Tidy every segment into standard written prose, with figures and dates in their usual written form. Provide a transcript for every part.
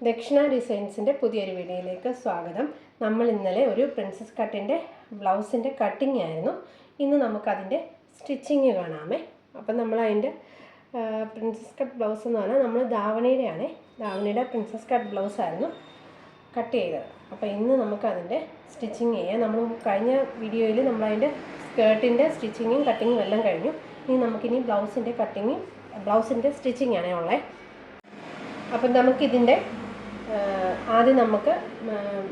ദക്ഷിണ ഡിസൈൻസിൻ്റെ പുതിയൊരു വീഡിയോയിലേക്ക് സ്വാഗതം. നമ്മൾ ഇന്നലെ ഒരു പ്രിൻസസ് കട്ടിൻ്റെ ബ്ലൗസിൻ്റെ കട്ടിങ് ആയിരുന്നു. ഇന്ന് നമുക്കതിൻ്റെ സ്റ്റിച്ചിങ് കാണാമേ. അപ്പം നമ്മളതിൻ്റെ പ്രിൻസസ് കട്ട് ബ്ലൗസ് എന്ന് പറഞ്ഞാൽ നമ്മൾ ധാവണിയുടെ പ്രിൻസസ് കട്ട് ബ്ലൗസായിരുന്നു കട്ട് ചെയ്തത്. അപ്പോൾ ഇന്ന് നമുക്കതിൻ്റെ സ്റ്റിച്ചിങ് ചെയ്യാം. നമ്മൾ കഴിഞ്ഞ വീഡിയോയിൽ നമ്മളതിൻ്റെ സ്കേർട്ടിൻ്റെ സ്റ്റിച്ചിങ്ങും കട്ടിങ്ങും എല്ലാം കഴിഞ്ഞു. ഇനി നമുക്കിനി ബ്ലൗസിൻ്റെ സ്റ്റിച്ചിങ് ആണേ ഉള്ളത്. അപ്പം നമുക്കിതിൻ്റെ ആദ്യം നമുക്ക്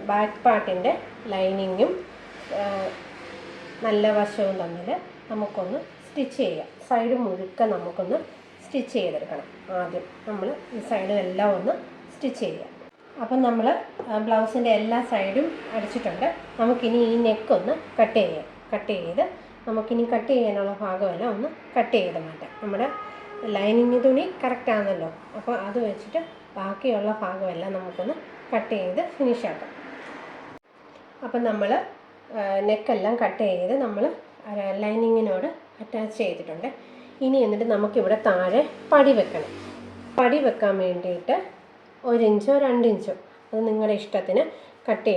ബാക്ക് പാർട്ടിൻ്റെ ലൈനിങ്ങും നല്ല വശവും തമ്മിൽ നമുക്കൊന്ന് സ്റ്റിച്ച് ചെയ്യാം. സൈഡ് മുഴുക്ക നമുക്കൊന്ന് സ്റ്റിച്ച് ചെയ്തെടുക്കണം. ആദ്യം നമ്മൾ ഈ സൈഡും എല്ലാം ഒന്ന് സ്റ്റിച്ച് ചെയ്യാം. അപ്പം നമ്മൾ ബ്ലൗസിൻ്റെ എല്ലാ സൈഡും അടിച്ചിട്ടുണ്ട്. നമുക്കിനി ഈ നെക്കൊന്ന് കട്ട് ചെയ്ത് നമുക്കിനി കട്ട് ചെയ്യാനുള്ള ഭാഗമെല്ലാം ഒന്ന് കട്ട് ചെയ്ത് മാറ്റാം. നമ്മുടെ ലൈനിങ് തുണി കറക്റ്റാണല്ലോ, അപ്പോൾ അത് വെച്ചിട്ട് ബാക്കിയുള്ള ഭാഗമെല്ലാം നമുക്കൊന്ന് കട്ട് ചെയ്ത് ഫിനിഷാക്കാം. അപ്പം നമ്മൾ നെക്കെല്ലാം കട്ട് ചെയ്ത് നമ്മൾ ലൈനിങ്ങിനോട് അറ്റാച്ച് ചെയ്തിട്ടുണ്ട്. ഇനി എന്നിട്ട് നമുക്കിവിടെ താഴെ പടി വെക്കാൻ വേണ്ടിയിട്ട് 1 ഇഞ്ചോ 2 ഇഞ്ചോ അത് നിങ്ങളുടെ ഇഷ്ടത്തിന് കട്ട്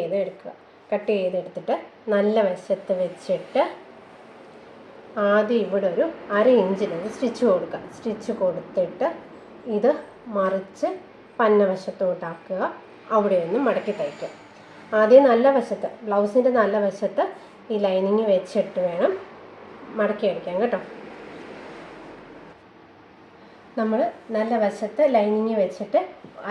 ചെയ്തെടുത്തിട്ട് നല്ല വശത്ത് വെച്ചിട്ട് ആദ്യം ഇവിടെ ഒരു 1/2 ഇഞ്ചിലൊരു സ്റ്റിച്ച് കൊടുത്തിട്ട് ഇത് മറിച്ച് പന്നവശത്തോട്ടാക്കുക. അവിടെയൊന്ന് മടക്കി തയ്ക്കുക. ആദ്യം നല്ല വശത്ത്, ബ്ലൗസിൻ്റെ നല്ല വശത്ത് ഈ ലൈനിങ് വെച്ചിട്ട് വേണം മടക്കി അടിക്കാൻ കേട്ടോ. നമ്മൾ നല്ല വശത്ത് ലൈനിങ് വെച്ചിട്ട്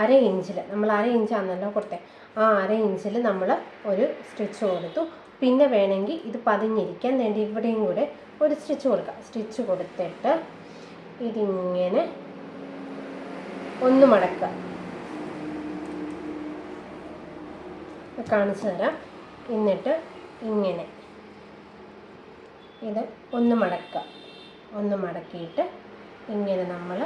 1/2 ഇഞ്ചിൽ, നമ്മൾ 1/2 ഇഞ്ചാണല്ലോ കൊടുത്തത്, ആ 1/2 ഇഞ്ചിൽ നമ്മൾ ഒരു സ്റ്റിച്ച് കൊടുത്തു. പിന്നെ വേണമെങ്കിൽ ഇത് പതിഞ്ഞിരിക്കാൻ വേണ്ടി ഇവിടെയും കൂടെ ഒരു സ്റ്റിച്ച് കൊടുക്കാം. സ്റ്റിച്ച് കൊടുത്തിട്ട് ഇതിങ്ങനെ ഒന്ന് മടക്കുക. കാണിച്ചു തരാം. എന്നിട്ട് ഇങ്ങനെ ഇത് ഒന്ന് മടക്കിയിട്ട് ഇങ്ങനെ നമ്മൾ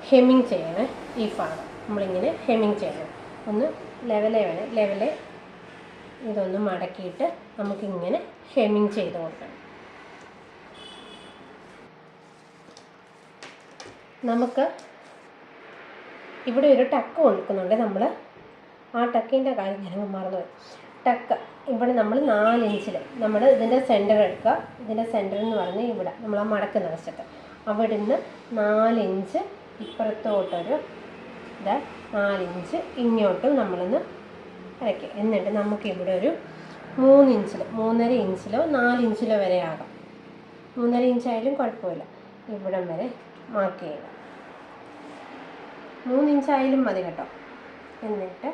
ഹെമ്മിങ് ചെയ്യണേ. ഈ ഭാഗം നമ്മളിങ്ങനെ ഹെമ്മിങ് ചെയ്യണം. ഒന്ന് ലെവലെ ഇതൊന്ന് മടക്കിയിട്ട് നമുക്കിങ്ങനെ ഹെമ്മിങ് ചെയ്ത് കൊടുക്കണം. നമുക്ക് ഇവിടെ ഒരു ടക്ക് കൊടുക്കുന്നുണ്ട്. നമ്മൾ ആ ടക്കിൻ്റെ കാര്യം ഞാൻ മറന്നുപോയി. ടക്ക് ഇവിടെ നമ്മൾ 4 ഇഞ്ചിൽ നമ്മൾ ഇതിൻ്റെ സെൻറ്റർ എടുക്കുക. ഇതിൻ്റെ സെൻറ്റർ എന്ന് പറഞ്ഞാൽ ഇവിടെ നമ്മൾ ആ മടക്കുന്ന വശത്ത് അവിടെ നിന്ന് 4 ഇഞ്ച് ഇപ്പുറത്തോട്ടൊരു 4 ഇഞ്ച് ഇങ്ങോട്ടും നമ്മളൊന്ന് അരയ്ക്കുക. എന്നിട്ട് നമുക്കിവിടെ ഒരു 3 ഇഞ്ചിൽ 3.5 ഇഞ്ചിലോ 4 ഇഞ്ചിലോ വരെ ആകാം. 3.5 ഇഞ്ചായാലും കുഴപ്പമില്ല. ഇവിടം വരെ മാർക്ക് ചെയ്യുക. 3 ഇഞ്ചായാലും മതി കേട്ടോ. എന്നിട്ട്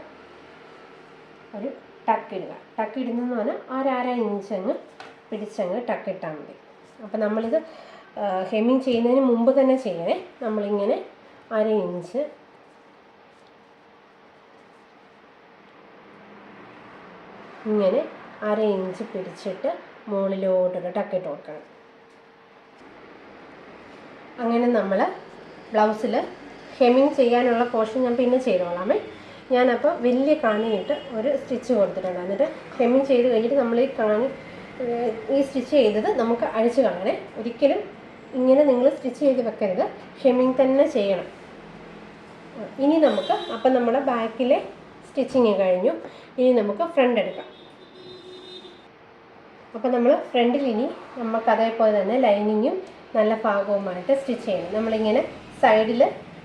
ഒരു ടക്കിടുന്നെന്ന് പറഞ്ഞാൽ 1/2 ഇഞ്ചങ്ങ് പിടിച്ചങ്ങ് ടക്കിട്ടാൽ മതി. അപ്പം നമ്മളിത് ഹെമ്മിങ് ചെയ്യുന്നതിന് മുമ്പ് തന്നെ ചെയ്യണേ. നമ്മളിങ്ങനെ 1/2 ഇഞ്ച് ഇങ്ങനെ 1/2 ഇഞ്ച് പിടിച്ചിട്ട് മുകളിലോട്ടൊരു ടക്കിട്ട് കൊടുക്കണം. അങ്ങനെ നമ്മൾ ബ്ലൗസിൽ ഹെമ്മിങ് ചെയ്യാനുള്ള പോർഷൻ ഞാൻ പിന്നെ ചെയ്തോളാമേ. ഞാനപ്പോൾ വലിയ കാണിയിട്ട് ഒരു സ്റ്റിച്ച് കൊടുത്തിട്ടുണ്ട്. എന്നിട്ട് ഹെമ്മിങ് ചെയ്ത് കഴിഞ്ഞിട്ട് നമ്മൾ ഈ സ്റ്റിച്ച് ചെയ്തത് നമുക്ക് അഴിച്ച് കളയണേ. ഒരിക്കലും ഇങ്ങനെ നിങ്ങൾ സ്റ്റിച്ച് ചെയ്ത് വെക്കരുത്, ഹെമ്മിങ് തന്നെ ചെയ്യണം. ഇനി നമുക്ക് അപ്പം നമ്മുടെ ബാക്കിലെ സ്റ്റിച്ചിങ് കഴിഞ്ഞു. ഇനി നമുക്ക് ഫ്രണ്ട് എടുക്കാം. അപ്പം നമ്മൾ ഫ്രണ്ടിൽ ഇനി നമുക്ക് അതേപോലെ തന്നെ ലൈനിങ്ങും നല്ല ഭാഗവുമായിട്ട് സ്റ്റിച്ച് ചെയ്യണം. നമ്മളിങ്ങനെ സൈഡിൽ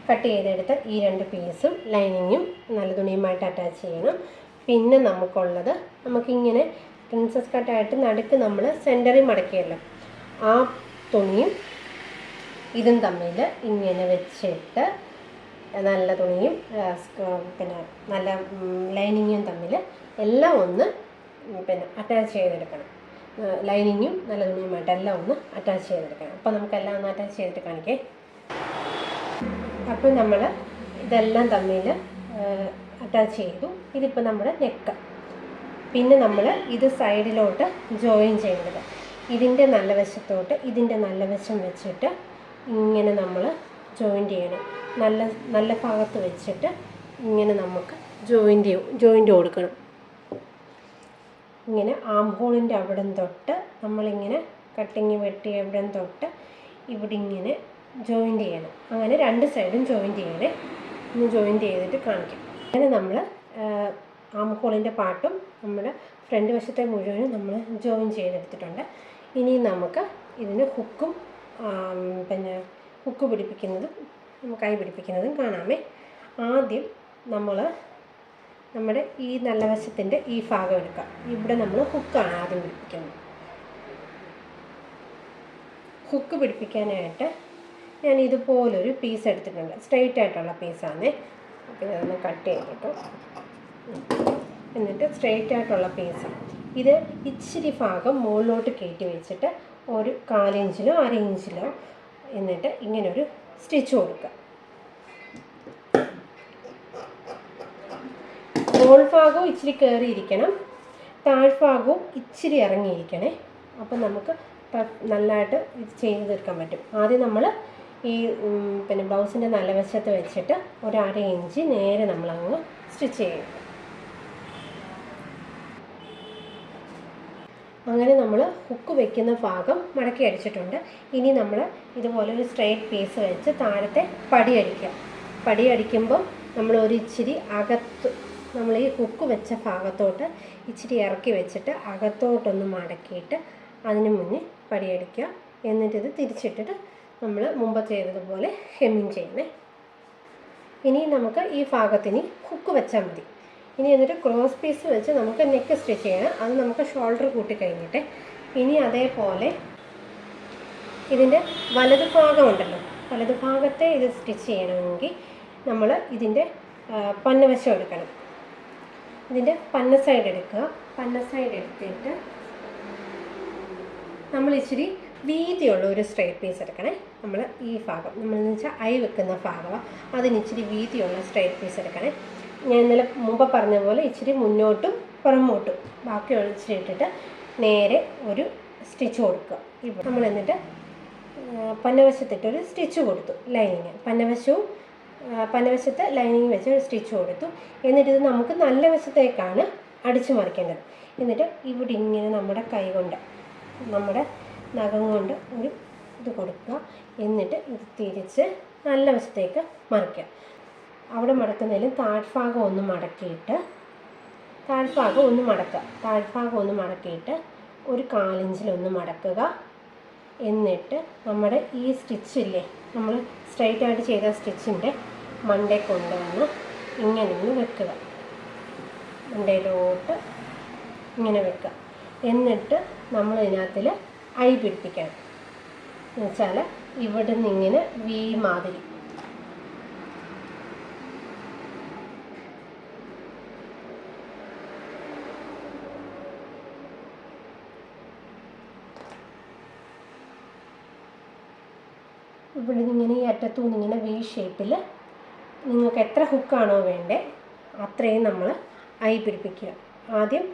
കട്ട് ചെയ്തെടുത്ത് ഈ 2 പീസും ലൈനിങ്ങും നല്ല തുണിയുമായിട്ട് അറ്റാച്ച് ചെയ്യണം. പിന്നെ നമുക്കിങ്ങനെ പ്രിൻസസ് കട്ടായിട്ട് നടുക്ക് നമ്മൾ സെൻറ്ററിൽ മടക്കിയല്ലോ, ആ തുണിയും ഇതും തമ്മിൽ ഇങ്ങനെ വെച്ചിട്ട് നല്ല തുണിയും പിന്നെ നല്ല ലൈനിങ്ങും തമ്മിൽ എല്ലാം ഒന്ന് അറ്റാച്ച് ചെയ്തെടുക്കണം. ലൈനിങ്ങും നല്ല തുണിയുമായിട്ട് എല്ലാം ഒന്ന് അറ്റാച്ച് ചെയ്തെടുക്കണം. അപ്പോൾ നമുക്കെല്ലാം ഒന്ന് അറ്റാച്ച് ചെയ്തിട്ട് കാണിക്കേ. അപ്പോൾ നമ്മൾ ഇതെല്ലാം തമ്മിൽ അറ്റാച്ച് ചെയ്തു. ഇതിപ്പോൾ നമ്മുടെ നെക്ക്. പിന്നെ നമ്മൾ ഇത് സൈഡിലോട്ട് ജോയിൻ ചെയ്യേണ്ടത്. ഇതിൻ്റെ നല്ല വശത്തോട്ട് ഇതിൻ്റെ നല്ല വശം വെച്ചിട്ട് ഇങ്ങനെ നമ്മൾ ജോയിൻ്റ് ചെയ്യണം. നല്ല ഭാഗത്ത് വെച്ചിട്ട് ഇങ്ങനെ നമുക്ക് ജോയിൻ്റ് കൊടുക്കണം. ഇങ്ങനെ ആം ഹോളിൻ്റെ അവിടം തൊട്ട് നമ്മളിങ്ങനെ കട്ടിങ് വെട്ടി അവിടം തൊട്ട് ഇവിടെ ഇങ്ങനെ ജോയിൻ്റ് ചെയ്യണം. അങ്ങനെ 2 സൈഡും ജോയിൻ്റ് ചെയ്യണേ. ഒന്ന് ജോയിൻ്റ് ചെയ്തിട്ട് കാണിക്കാം. അങ്ങനെ നമ്മൾ ആം ഹോളിൻ്റെ പാർട്ടും നമ്മുടെ ഫ്രണ്ട് വശത്തെ മുഴുവനും നമ്മൾ ജോയിൻ ചെയ്തെടുത്തിട്ടുണ്ട്. ഇനി നമുക്ക് ഇതിന് ഹുക്കും പിന്നെ ഹുക്ക് പിടിപ്പിക്കുന്നതും കൈ പിടിപ്പിക്കുന്നതും കാണാമേ. ആദ്യം നമ്മൾ നമ്മുടെ ഈ നല്ല വശത്തിൻ്റെ ഈ ഭാഗം എടുക്കാം. ഇവിടെ നമ്മൾ ഹുക്കാണ് ആദ്യം പിടിപ്പിക്കുന്നത്. ഹുക്ക് പിടിപ്പിക്കാനായിട്ട് ഞാൻ ഇതുപോലൊരു പീസ് എടുത്തിട്ടുണ്ട്. സ്ട്രെയിറ്റ് ആയിട്ടുള്ള പീസാണേ. അപ്പോൾ ഇതൊന്ന് കട്ട് ചെയ്തിട്ടു. എന്നിട്ട് സ്ട്രെയിറ്റ് ആയിട്ടുള്ള പീസ് ഇത് ഇച്ചിരി ഭാഗം മുകളിലോട്ട് കയറ്റി വെച്ചിട്ട് ഒരു 1/4 ഇഞ്ചിലോ 1/2 ഇഞ്ചിലോ എന്നിട്ട് ഇങ്ങനൊരു സ്റ്റിച്ച് കൊടുക്കുക. മോൾ ഭാഗവും ഇച്ചിരി കയറിയിരിക്കണം, താഴ്ഭാഗവും ഇച്ചിരി ഇറങ്ങിയിരിക്കണേ. അപ്പം നമുക്ക് നല്ലതായിട്ട് ഇത് ചെയ്ത് തീർക്കാൻ പറ്റും. ആദ്യം നമ്മൾ ഈ പിന്നെ ബ്ലൗസിൻ്റെ നല്ല വശത്ത് വെച്ചിട്ട് ഒരു 1/2 ഇഞ്ച് നേരെ നമ്മളങ്ങ് സ്റ്റിച്ച് ചെയ്യും. അങ്ങനെ നമ്മൾ ഹുക്ക് വെക്കുന്ന ഭാഗം മടക്കി അടിച്ചിട്ടുണ്ട്. ഇനി നമ്മൾ ഇതുപോലെ ഒരു സ്ട്രെയിറ്റ് പീസ് വെച്ച് താഴത്തെ പടി അടിക്കുക. പടി അടിക്കുമ്പോൾ നമ്മൾ ഒരു ഇച്ചിരി അകത്ത് നമ്മൾ ഈ ഹുക്ക് വെച്ച ഭാഗത്തോട്ട് ഇച്ചിരി ഇറക്കി വെച്ചിട്ട് അകത്തോട്ടൊന്ന് മടക്കിയിട്ട് അതിന് മുന്നേ പടി അടിക്കുക. എന്നിട്ടിത് തിരിച്ചിട്ടിട്ട് നമ്മൾ മുമ്പ് ചെയ്തതുപോലെ ഹെമ്മിങ് ചെയ്യണേ. ഇനി നമുക്ക് ഈ ഭാഗത്തിന് ഹുക്ക് വെച്ചാൽ മതി. ഇനി എന്നിട്ട് ക്രോസ് പീസ് വെച്ച് നമുക്ക് നെക്ക് സ്റ്റിച്ച് ചെയ്യണം. അത് നമുക്ക് ഷോൾഡർ കൂട്ടി കഴിഞ്ഞിട്ട് ഇനി അതേപോലെ ഇതിൻ്റെ വലതു ഭാഗമുണ്ടല്ലോ, വലതു ഭാഗത്തെ ഇത് സ്റ്റിച്ച് ചെയ്യണമെങ്കിൽ നമ്മൾ ഇതിൻ്റെ പന്നവശം എടുക്കണം. ഇതിൻ്റെ പന്ന സൈഡ് എടുക്കുക. പന്ന സൈഡ് എടുത്തിട്ട് നമ്മൾ ഇച്ചിരി വീതിയുള്ള ഒരു സ്ട്രെയിറ്റ് പീസ് എടുക്കണേ. നമ്മൾ ഈ ഭാഗം നമ്മളെന്ന് വെച്ചാൽ ഐ വെക്കുന്ന ഭാഗമാണ്, അതിന് ഇച്ചിരി വീതിയുള്ള സ്ട്രെയിറ്റ് പീസ് എടുക്കണേ. ഞാൻ ഇന്നലെ മുമ്പ് പറഞ്ഞ പോലെ ഇച്ചിരി മുന്നോട്ടും പുറമോട്ടും ബാക്കി ഒഴിച്ചിട്ട് ഇട്ടിട്ട് നേരെ ഒരു സ്റ്റിച്ച് കൊടുക്കുക. ഇപ്പോൾ നമ്മൾ എന്നിട്ട് പന്നവശത്തിട്ടൊരു സ്റ്റിച്ച് കൊടുത്തു, ലൈനിങ് പന്നവശത്ത് ലൈനിങ് വെച്ച് ഒരു സ്റ്റിച്ച് കൊടുത്തു. എന്നിട്ടിത് നമുക്ക് നല്ല വശത്തേക്കാണ് അടിച്ചു മറിക്കേണ്ടത്. എന്നിട്ട് ഇവിടെ ഇങ്ങനെ നമ്മുടെ കൈ കൊണ്ട് നമ്മുടെ നഖം കൊണ്ട് ഒരു ഇത് കൊടുക്കുക. എന്നിട്ട് ഇത് തിരിച്ച് നല്ല വശത്തേക്ക് മറിക്കുക. അവിടെ മടക്കുന്നതിലും താഴ്ഭാഗം ഒന്ന് മടക്കിയിട്ട് ഒരു 1/4 ഇഞ്ചിലൊന്ന് മടക്കുക. എന്നിട്ട് നമ്മുടെ ഈ സ്റ്റിച്ചില്ലേ, നമ്മൾ സ്ട്രെയിറ്റ് ആയിട്ട് ചെയ്ത സ്റ്റിച്ചിൻ്റെ മണ്ടേ കൊണ്ടുവന്ന് ഇങ്ങനെ വെക്കുക. മണ്ടയിലോട്ട് ഇങ്ങനെ വെക്കുക. എന്നിട്ട് നമ്മൾ ഇതിനകത്തിൽ ഐ പിടിപ്പിക്കണം. എന്ന് വെച്ചാൽ ഇവിടെ നിന്ന് ഇങ്ങനെ വി മാതിരി ഇവിടെ നിന്നിങ്ങനെ ഈ അറ്റത്തുനിന്ന് ഇങ്ങനെ വി ഷേപ്പിൽ നിങ്ങൾക്ക് എത്ര ഹുക്കാണോ വേണ്ടേ അത്രയും നമ്മൾ ഐ പിടിപ്പിക്കുക. ആദ്യം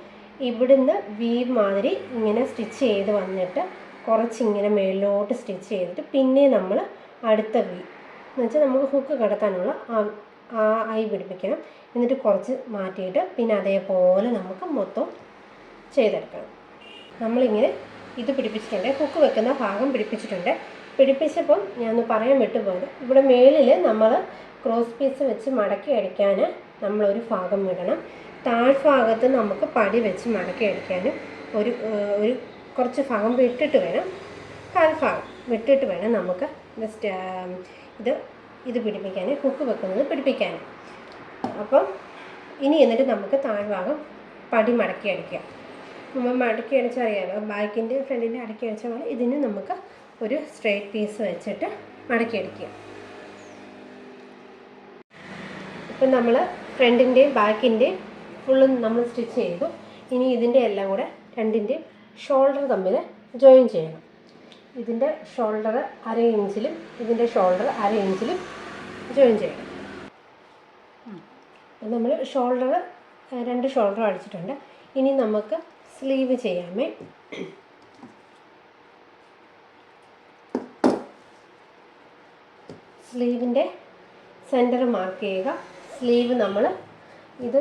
ഇവിടുന്ന് വി മാതിരി ഇങ്ങനെ സ്റ്റിച്ച് ചെയ്ത് വന്നിട്ട് കുറച്ചിങ്ങനെ മേളിലോട്ട് സ്റ്റിച്ച് ചെയ്തിട്ട് പിന്നെ നമ്മൾ അടുത്ത വി എന്ന് വെച്ചാൽ നമുക്ക് ഹുക്ക് കടത്താനുള്ള ആ ഐ പിടിപ്പിക്കണം. എന്നിട്ട് കുറച്ച് മാറ്റിയിട്ട് പിന്നെ അതേപോലെ നമുക്ക് മൊത്തം ചെയ്തെടുക്കണം. നമ്മളിങ്ങനെ ഇത് പിടിപ്പിച്ചിട്ടുണ്ട്, ഹുക്ക് വെക്കുന്ന ഭാഗം പിടിപ്പിച്ചിട്ടുണ്ട്. പിടിപ്പിച്ചപ്പം ഞാൻ പറയാൻ വിട്ടുപോയത്, ഇവിടെ മേളിൽ നമ്മൾ ക്രോസ് പീസ് വെച്ച് മടക്കി അടിക്കാൻ നമ്മളൊരു ഭാഗം വിടണം. താഴ്ഭാഗത്ത് നമുക്ക് പടി വെച്ച് മടക്കി അടിക്കാനും ഒരു കുറച്ച് ഭാഗം വിട്ടിട്ട് വേണം, 1/4 ഭാഗം വിട്ടിട്ട് വേണം നമുക്ക് ഇത് പിടിപ്പിക്കാൻ, ഹുക്ക് വെക്കുന്നത് പിടിപ്പിക്കാൻ. അപ്പം ഇനി എന്നിട്ട് നമുക്ക് താഴ്ഭാഗം പടി മടക്കി അടിക്കുക. നമ്മൾ മടക്കി അടിച്ചാൽ അറിയാമല്ലോ, ബാക്കിൻ്റെ ഫ്രണ്ടിൻ്റെ അടക്കി അടിച്ച പോലെ ഇതിന് നമുക്ക് ഒരു സ്ട്രെയിറ്റ് പീസ് വെച്ചിട്ട് മടക്കി അടിക്കുക. ഇപ്പം നമ്മൾ ഫ്രണ്ടിൻ്റെയും ബാക്കിൻ്റെയും ഫുള്ളും നമ്മൾ സ്റ്റിച്ച് ചെയ്തു. ഇനി ഇതിൻ്റെ എല്ലാം കൂടെ രണ്ടിൻ്റെയും ഷോൾഡർ തമ്മിൽ ജോയിൻ ചെയ്യണം. ഇതിൻ്റെ ഷോൾഡർ 1/2 ഇഞ്ചിലും ഇതിൻ്റെ ഷോൾഡർ 1/2 ഇഞ്ചിലും ജോയിൻ ചെയ്യണം. നമ്മൾ രണ്ട് ഷോൾഡറും അടിച്ചിട്ടുണ്ട്. ഇനി നമുക്ക് സ്ലീവ് ചെയ്യാമേ. സ്ലീവിൻ്റെ സെൻറ്റർ മാർക്ക് ചെയ്യുക. സ്ലീവ് നമ്മൾ ഇത്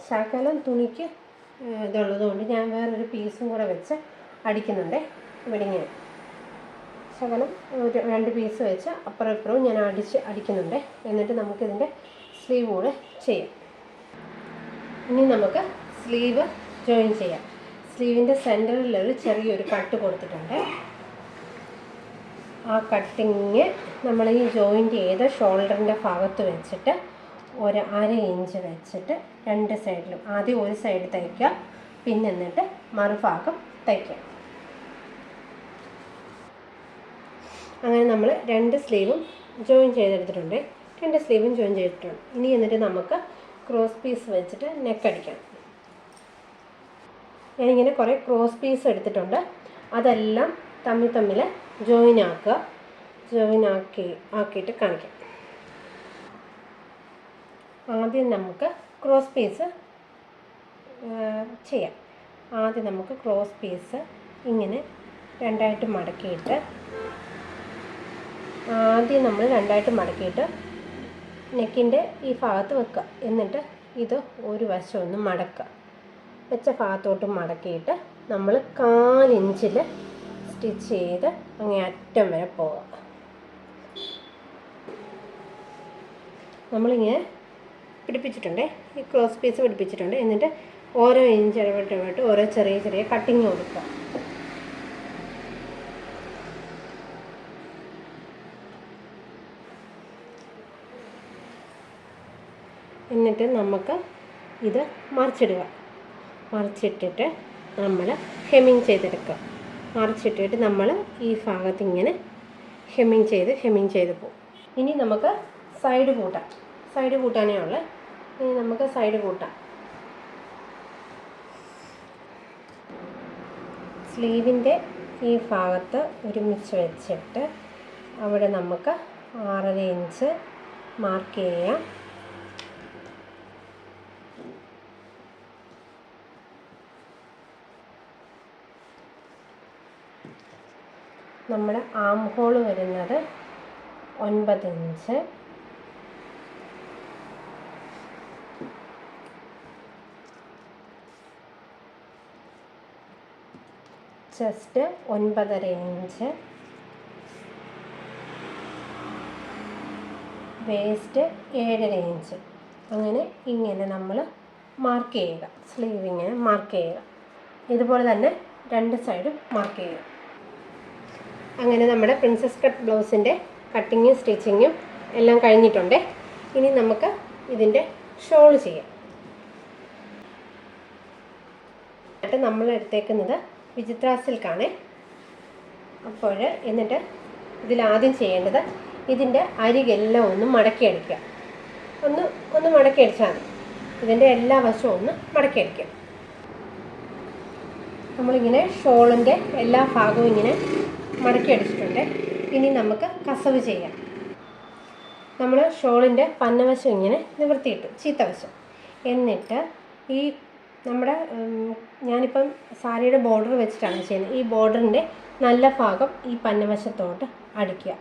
ശകലം തുണിക്ക് ഇതുള്ളതുകൊണ്ട് ഞാൻ വേറൊരു പീസും കൂടെ വെച്ച് അടിക്കുന്നുണ്ട്. ഇവിടെ ഇങ്ങനെ ശകലം 2 പീസ് വെച്ച് അപ്പുറം ഇപ്പുറവും ഞാൻ അടിക്കുന്നുണ്ട്. എന്നിട്ട് നമുക്കിതിൻ്റെ സ്ലീവ് കൂടെ ചെയ്യാം. ഇനി നമുക്ക് സ്ലീവ് ജോയിൻ ചെയ്യാം. സ്ലീവിൻ്റെ സെൻറ്ററിലൊരു ചെറിയൊരു കട്ട് കൊടുത്തിട്ടുണ്ട്. ആ കട്ടിങ് നമ്മൾ ഈ ജോയിൻ്റ് ചെയ്ത ഷോൾഡറിൻ്റെ ഭാഗത്ത് വെച്ചിട്ട് ഒരു 1/2 ഇഞ്ച് വെച്ചിട്ട് രണ്ട് സൈഡിലും ആദ്യം ഒരു സൈഡ് തയ്ക്കുക, പിന്നെ എന്നിട്ട് മറുഭാഗം തയ്ക്കുക. അങ്ങനെ നമ്മൾ 2 സ്ലീവും ജോയിൻ ചെയ്തെടുത്തിട്ടുണ്ട്. 2 സ്ലീവും ജോയിൻ ചെയ്തിട്ടുണ്ട്. ഇനി എന്നിട്ട് നമുക്ക് ക്രോസ് പീസ് വെച്ചിട്ട് നെക്ക് അടിക്കണം. ഞാനിങ്ങനെ കുറേ ക്രോസ് പീസ് എടുത്തിട്ടുണ്ട്. അതെല്ലാം തമ്മിൽ ജോയിൻ ആക്കിയിട്ട് കാണിക്കാം. ആദ്യം നമുക്ക് ക്രോസ് പീസ് ചെയ്യാം. ആദ്യം നമുക്ക് ക്രോസ് പീസ് ഇങ്ങനെ രണ്ടായിട്ട് മടക്കിയിട്ട് നെക്കിൻ്റെ ഈ ഭാഗത്ത് വെക്കുക. എന്നിട്ട് ഇത് ഒരു വശം ഒന്ന് മടക്കുക. വെച്ച ഭാഗത്തോട്ട് മടക്കിയിട്ട് നമ്മൾ 1/4 ഇഞ്ചിൽ സ്റ്റിച്ച് ചെയ്ത് അങ്ങേ അറ്റം വരെ പോവുക. നമ്മളിങ്ങനെ പിടിപ്പിച്ചിട്ടുണ്ട്, ഈ ക്രോസ് പീസ് പിടിപ്പിച്ചിട്ടുണ്ട്. എന്നിട്ട് ഓരോ ഇഞ്ച് ഇടവിട്ട് ഓരോ ചെറിയ കട്ടിങ് കൊടുക്കുക. എന്നിട്ട് നമുക്ക് ഇത് മറിച്ചിട്ടിട്ട് നമ്മൾ ഹെമ്മിങ് ചെയ്തെടുക്കുക. മറിച്ചിട്ടിട്ട് നമ്മൾ ഈ ഭാഗത്ത് ഇങ്ങനെ ഹെമ്മിങ് ചെയ്ത് പോകും. ഇനി നമുക്ക് സൈഡ് കൂട്ടാനേ ഉള്ളൂ. ഇനി നമുക്ക് സൈഡ് കൂട്ടാം. സ്ലീവിൻ്റെ ഈ ഭാഗത്ത് ഒരുമിച്ച് വെച്ചിട്ട് അവിടെ നമുക്ക് 6.5 ഇഞ്ച് മാർക്ക് ചെയ്യാം. നമ്മുടെ ആം ഹോൾ വരുന്നത് 9 inch. Chest 9.5 inch. Waste 7.5 inch. ഇങ്ങനെ നമ്മൾ മാർക്ക് ചെയ്യുക. സ്ലീവ് ഇങ്ങനെ മാർക്ക് ചെയ്യുക. ഇതുപോലെ തന്നെ 2 സൈഡും മാർക്ക് ചെയ്യുക. അങ്ങനെ നമ്മുടെ പ്രിൻസസ് കട്ട് ബ്ലൗസിൻ്റെ കട്ടിങ്ങും സ്റ്റിച്ചിങ്ങും എല്ലാം കഴിഞ്ഞിട്ടുണ്ട്. ഇനി നമുക്ക് ഇതിൻ്റെ ഷോൾ ചെയ്യാം. എന്നിട്ട് നമ്മൾ എടുത്തേക്കുന്നത് വിചിത്ര സിൽക്കാണ്. അപ്പോൾ എന്നിട്ട് ഇതിലാദ്യം ചെയ്യേണ്ടത് ഇതിൻ്റെ അരികെല്ലാം ഒന്ന് മടക്കിയടിക്കുക. ഒന്ന് മടക്കിയടിച്ചാൽ മതി. ഇതിൻ്റെ എല്ലാ വശവും ഒന്ന് മടക്കിയടിക്കുക. നമ്മളിങ്ങനെ ഷോളിൻ്റെ എല്ലാ ഭാഗവും ഇങ്ങനെ മടക്കി അടിച്ചിട്ടുണ്ട്. ഇനി നമുക്ക് കസവ് ചെയ്യാം. നമ്മൾ ഷോളിൻ്റെ പന്നവശം ഇങ്ങനെ നിവർത്തിയിട്ടു, ചീത്തവശം. എന്നിട്ട് ഈ നമ്മുടെ ഞാനിപ്പം സാരിയുടെ ബോർഡർ വെച്ചിട്ടാണ് ചെയ്യുന്നത്. ഈ ബോർഡറിൻ്റെ നല്ല ഭാഗം ഈ പന്നവശത്തോട്ട് അടിക്കുക.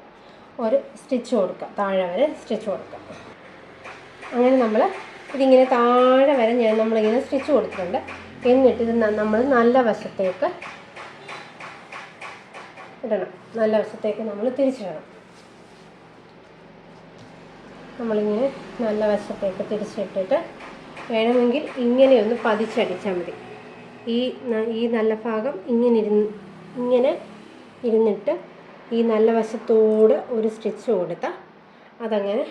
ഒരു സ്റ്റിച്ച് കൊടുക്കുക, താഴെ വരെ സ്റ്റിച്ച് കൊടുക്കുക. അങ്ങനെ നമ്മൾ ഇതിങ്ങനെ താഴെ വരെ നമ്മളിങ്ങനെ സ്റ്റിച്ച് കൊടുത്തിട്ടുണ്ട്. എന്നിട്ട് ഇത് നമ്മൾ നല്ല വശത്തേക്ക് ഇടണം. നല്ല വശത്തേക്ക് നമ്മൾ തിരിച്ചിടണം. നമ്മളിങ്ങനെ നല്ല വശത്തേക്ക് തിരിച്ചിട്ടിട്ട് വേണമെങ്കിൽ ഇങ്ങനെയൊന്ന് പതിച്ചടിച്ചാൽ മതി. ഈ നല്ല ഭാഗം ഇങ്ങനെ ഇരുന്നിട്ട് ഈ നല്ല വശത്തോട് ഒരു സ്റ്റിച്ച് കൊടുത്താൽ അതങ്ങനെ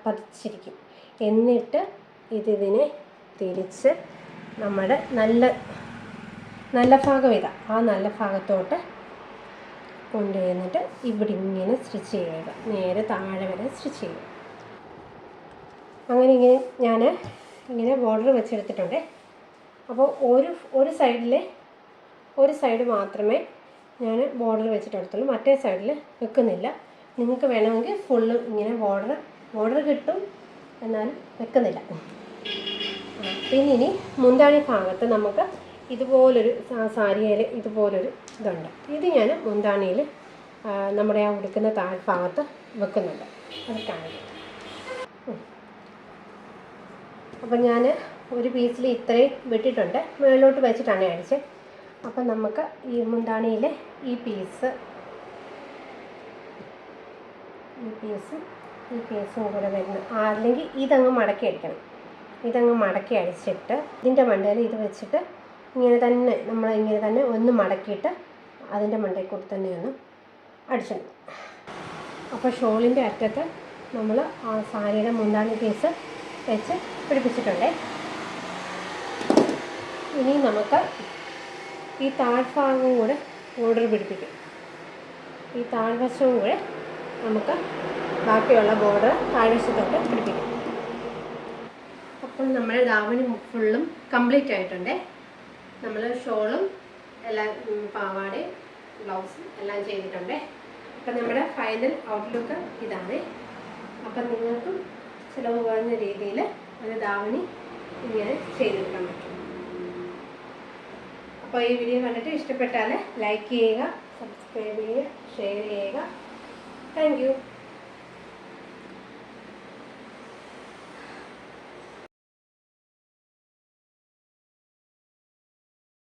പതിച്ചിരിക്കും. എന്നിട്ട് ഇതിനെ തിരിച്ച് നമ്മുടെ നല്ല ഭാഗം ആ നല്ല ഭാഗത്തോട്ട് കൊണ്ടുവന്നിട്ട് ഇവിടെ ഇങ്ങനെ സ്റ്റിച്ച് ചെയ്യുക. നേരെ താഴെ വരെ സ്റ്റിച്ച് ചെയ്യുക. ഞാൻ ഇങ്ങനെ ബോർഡർ വെച്ചെടുത്തിട്ടുണ്ട്. അപ്പോൾ ഒരു സൈഡ് മാത്രമേ ഞാൻ ബോർഡർ വെച്ചിട്ടെടുത്തുള്ളൂ, മറ്റേ സൈഡിൽ വെക്കുന്നില്ല. നിങ്ങൾക്ക് വേണമെങ്കിൽ ഫുള്ള് ഇങ്ങനെ ബോർഡർ കിട്ടും, എന്നാലും വെക്കുന്നില്ല. പിന്നെ ഇനി മുന്താണി ഭാഗത്ത് നമുക്ക് ഇതുപോലൊരു സാരിയിൽ ഇതുപോലൊരു ഇതുണ്ട്. ഇത് ഞാൻ മുന്താണിയിൽ നമ്മുടെ ആ ഉടുക്കുന്ന താഴ്ഭാഗത്ത് വെക്കുന്നുണ്ട്. അത് കാണിക്കും. അപ്പം ഞാൻ ഒരു പീസിൽ ഇത്രയും വിട്ടിട്ടുണ്ട്, മുകളിലോട്ട് വെച്ചിട്ടാണ് അടിച്ചത്. അപ്പം നമുക്ക് ഈ മുന്താണിയിൽ ഈ പീസ് ഈ പീസും കൂടെ വരുന്ന അല്ലെങ്കിൽ ഇതങ്ങ് മടക്കി അടിക്കണം. ഇതങ്ങ് മടക്കി അടിച്ചിട്ട് ഇതിൻ്റെ മണ്ടയിൽ ഇത് വെച്ചിട്ട് ഇങ്ങനെ തന്നെ ഒന്ന് മടക്കിയിട്ട് അതിൻ്റെ മണ്ടയിൽ കൂടി തന്നെ ഒന്ന് അടിച്ചെടുക്കും. അപ്പോൾ ഷോളിൻ്റെ അറ്റത്ത് നമ്മൾ ആ സാരിയുടെ മുന്താണി പീസ് വെച്ച് പിടിപ്പിച്ചിട്ടുണ്ട്. ഇനി നമുക്ക് ഈ താഴ്ഭാഗവും കൂടെ ബോർഡർ പിടിപ്പിക്കും. ഈ താഴ്വശവും കൂടെ നമുക്ക് ബാക്കിയുള്ള ബോർഡർ താഴ്വശത്തോട്ട് പിടിപ്പിക്കും. അപ്പോൾ നമ്മുടെ ദാവണി ഫുള്ളും കംപ്ലീറ്റ് ആയിട്ടുണ്ട്. നമ്മൾ ഷോളും എല്ലാം പാവാടയും ബ്ലൗസും എല്ലാം ചെയ്തിട്ടുണ്ട്. അപ്പം നമ്മുടെ ഫൈനൽ ഔട്ട്ലുക്ക് ഇതാണ്. അപ്പം നിങ്ങൾക്കും ചിലവ് കുറഞ്ഞ രീതിയിൽ ഒരു ദാവണി ഇങ്ങനെ ചെയ്തെടുക്കാൻ പറ്റും. അപ്പോൾ ഈ വീഡിയോ കണ്ടിട്ട് ഇഷ്ടപ്പെട്ടാൽ ലൈക്ക് ചെയ്യുക, സബ്സ്ക്രൈബ് ചെയ്യുക, ഷെയർ ചെയ്യുക. Thank you.